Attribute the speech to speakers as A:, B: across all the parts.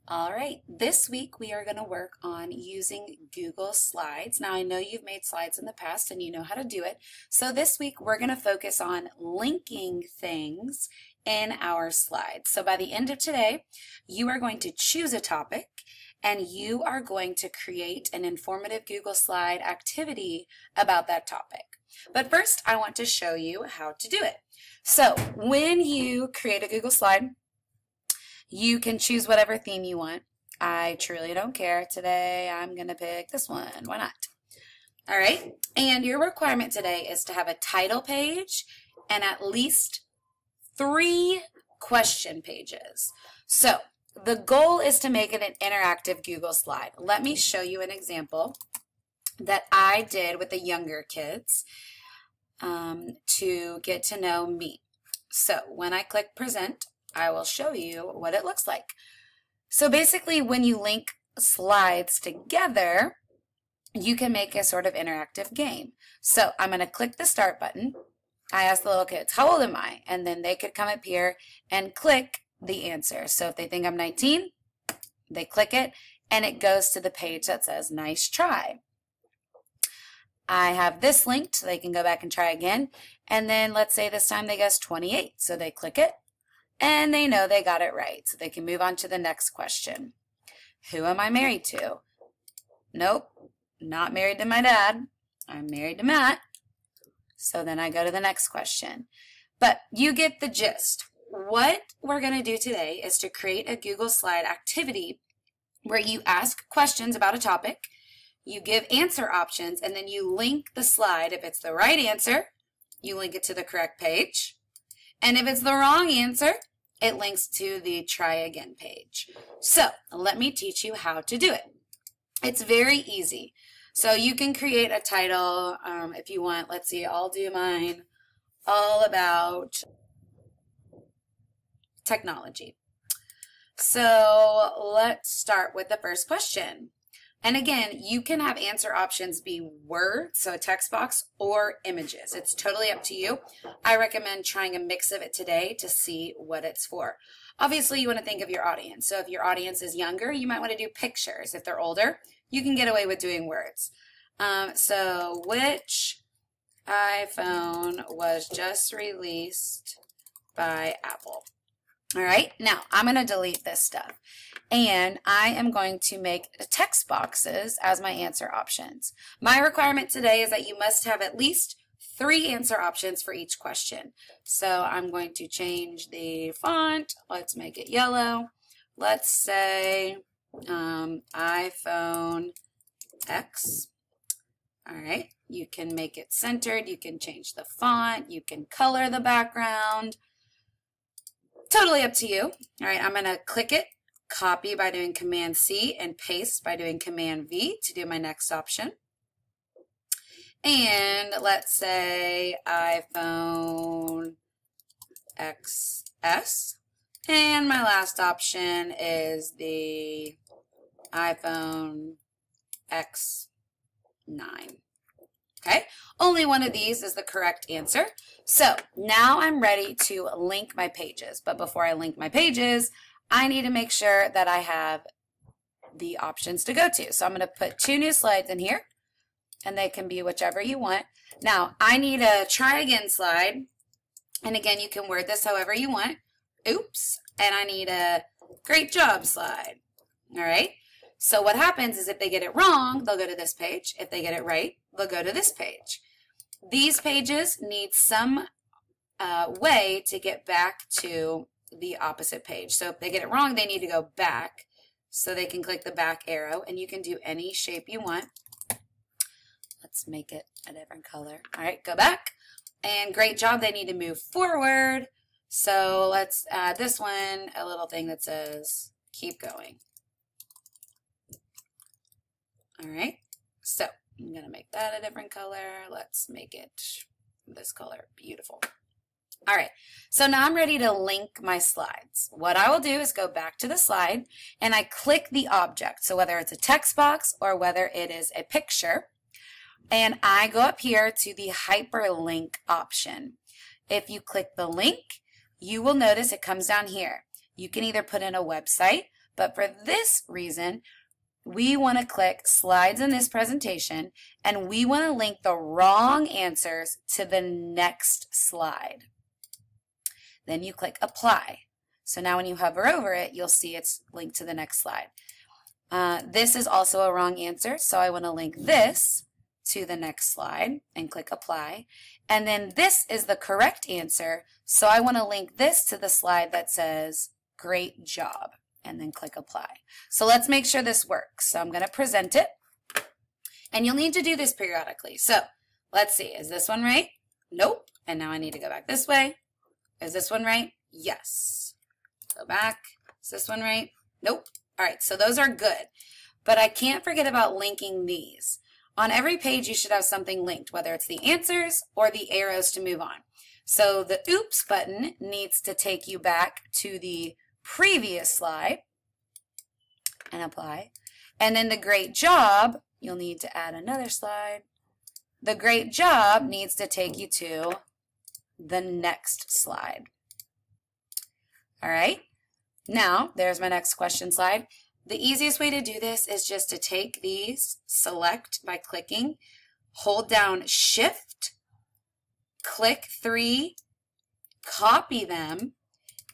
A: All right, this week we are going to work on using Google Slides. Now I know you've made slides in the past and you know how to do it. So this week we're going to focus on linking things in our slides. So by the end of today, you are going to choose a topic and you are going to create an informative Google Slide activity about that topic. But first, I want to show you how to do it. So when you create a Google Slide, you can choose whatever theme you want. I truly don't care. Today I'm going to pick this one. Why not? All right. And your requirement today is to have a title page and at least 3 question pages. So the goal is to make it an interactive Google Slide. Let me show you an example that I did with the younger kids to get to know me. So when I click present, I will show you what it looks like. So basically when you link slides together, you can make a sort of interactive game. So I'm going to click the start button. I ask the little kids, how old am I? And then they could come up here and click the answer. So if they think I'm 19, they click it and it goes to the page that says nice try. I have this linked so they can go back and try again. And then let's say this time they guess 28. So they click it. And they know they got it right, so they can move on to the next question. Who am I married to? Nope, not married to my dad. I'm married to Matt. So then I go to the next question. But you get the gist. What we're going to do today is to create a Google Slide activity where you ask questions about a topic, you give answer options, and then you link the slide. If it's the right answer, you link it to the correct page. And if it's the wrong answer, it links to the try again page. So let me teach you how to do it. It's very easy. So you can create a title if you want. Let's see, I'll do mine all about technology. So let's start with the first question. And again, you can have answer options be words, so a text box, or images. It's totally up to you. I recommend trying a mix of it today to see what it's for. Obviously, you want to think of your audience. So if your audience is younger, you might want to do pictures. If they're older, you can get away with doing words. So which iPhone was just released by Apple? All right, now I'm going to delete this stuff and I am going to make text boxes as my answer options. My requirement today is that you must have at least 3 answer options for each question. So I'm going to change the font. Let's make it yellow. Let's say iPhone X. All right, you can make it centered. You can change the font. You can color the background. Totally up to you. All right, I'm going to click it, copy by doing Command C, and paste by doing Command V to do my next option. And let's say iPhone XS. And my last option is the iPhone X9. Okay, only one of these is the correct answer. So now I'm ready to link my pages. But before I link my pages, I need to make sure that I have the options to go to. So I'm going to put 2 new slides in here, and they can be whichever you want. Now, I need a try again slide. And again, you can word this however you want. Oops. And I need a great job slide. All right. So what happens is if they get it wrong, they'll go to this page. If they get it right, they'll go to this page. These pages need some way to get back to the opposite page. So if they get it wrong, they need to go back. So they can click the back arrow, and you can do any shape you want. Let's make it a different color. All right, go back. And great job, they need to move forward. So let's add this one, a little thing that says keep going. All right, so I'm going to make that a different color. Let's make it this color. Beautiful. All right, so now I'm ready to link my slides. What I will do is go back to the slide and I click the object. So whether it's a text box or whether it is a picture, and I go up here to the hyperlink option. If you click the link, you will notice it comes down here. You can either put in a website, But for this reason, we want to click slides in this presentation, and we want to link the wrong answers to the next slide. Then you click apply. So now when you hover over it, you'll see it's linked to the next slide. This is also a wrong answer, so I want to link this to the next slide and click apply. And then this is the correct answer, so I want to link this to the slide that says great job and then click apply. So let's make sure this works. So I'm going to present it, and you'll need to do this periodically. So let's see, is this one right? Nope. And now I need to go back this way. Is this one right? Yes. Go back. Is this one right? Nope. All right, so those are good. But I can't forget about linking these. On every page, you should have something linked, whether it's the answers or the arrows to move on. So the oops button needs to take you back to the previous slide and apply. And then the great job, you'll need to add another slide. The great job needs to take you to the next slide. All right, now there's my next question slide. The easiest way to do this is just to take these, select by clicking, hold down Shift, click 3, copy them,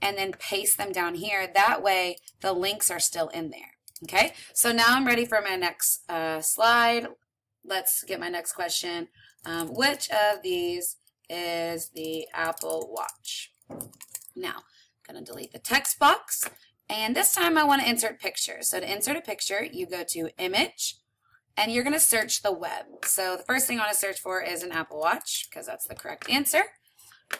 A: and then paste them down here. That way the links are still in there. Okay, so now I'm ready for my next slide. Let's get my next question. Which of these is the Apple Watch? Now, I'm going to delete the text box, and this time I want to insert pictures. So to insert a picture, you go to Image, and you're going to search the web. So the first thing I want to search for is an Apple Watch, because that's the correct answer.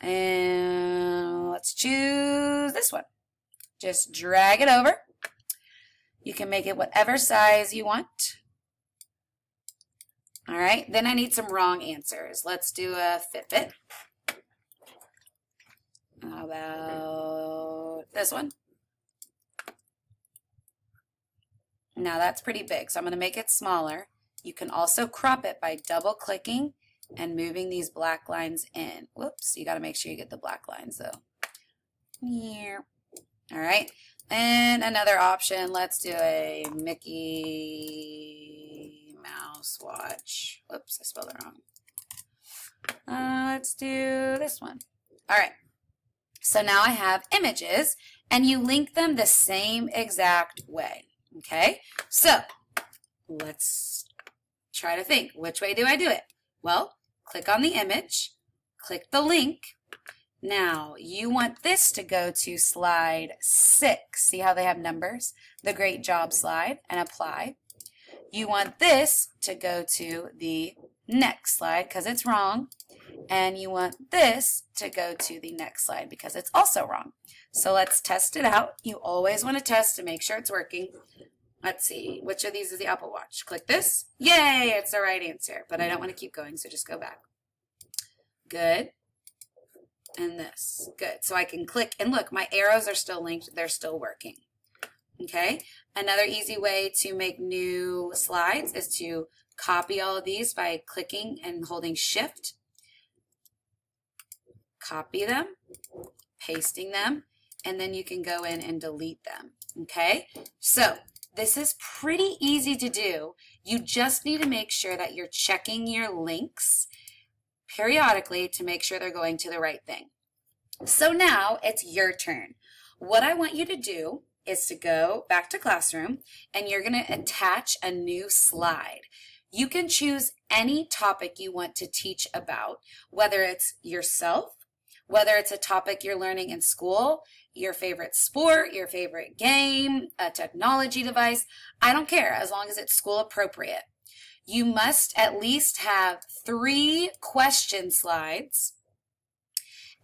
A: And let's choose this one. Just drag it over. You can make it whatever size you want. All right, then I need some wrong answers. Let's do a Fitbit. How about this one? Now that's pretty big, so I'm going to make it smaller. You can also crop it by double clicking and moving these black lines in. Whoops, you got to make sure you get the black lines though. Here. All right, and another option, let's do a Mickey Mouse watch. Whoops, I spelled it wrong. Let's do this one. All right. So now I have images, and you link them the same exact way, okay? So let's try to think, which way do I do it? Well, click on the image, click the link. Now, you want this to go to slide 6. See how they have numbers? The great job slide, and apply. You want this to go to the next slide because it's wrong. And you want this to go to the next slide because it's also wrong. So let's test it out. You always want to test to make sure it's working. Let's see, which of these is the Apple Watch? Click this. Yay, it's the right answer. But I don't want to keep going, so just go back. Good. And this. Good. So I can click, and look, my arrows are still linked. They're still working. Okay. Another easy way to make new slides is to copy all of these by clicking and holding Shift. Copy them, pasting them, and then you can go in and delete them, okay? So this is pretty easy to do. You just need to make sure that you're checking your links periodically to make sure they're going to the right thing. So now it's your turn. What I want you to do is to go back to Classroom, and you're going to attach a new slide. You can choose any topic you want to teach about, whether it's yourself, whether it's a topic you're learning in school, your favorite sport, your favorite game, a technology device. I don't care as long as it's school appropriate. You must at least have 3 question slides,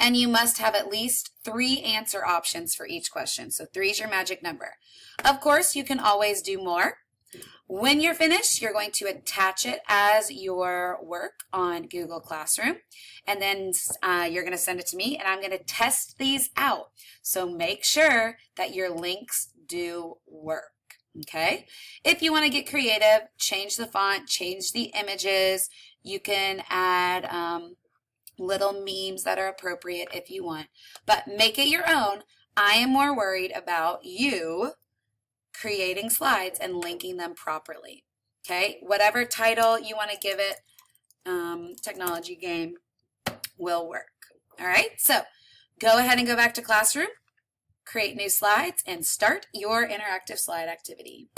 A: and you must have at least 3 answer options for each question. So 3 is your magic number. Of course, you can always do more. When you're finished, you're going to attach it as your work on Google Classroom, and then you're going to send it to me, and I'm going to test these out. So make sure that your links do work, okay? If you want to get creative, change the font, change the images. You can add little memes that are appropriate if you want, but make it your own. I am more worried about you creating slides and linking them properly. Okay, whatever title you want to give it, technology game will work. All right, so go ahead and go back to Classroom, create new slides, and start your interactive slide activity.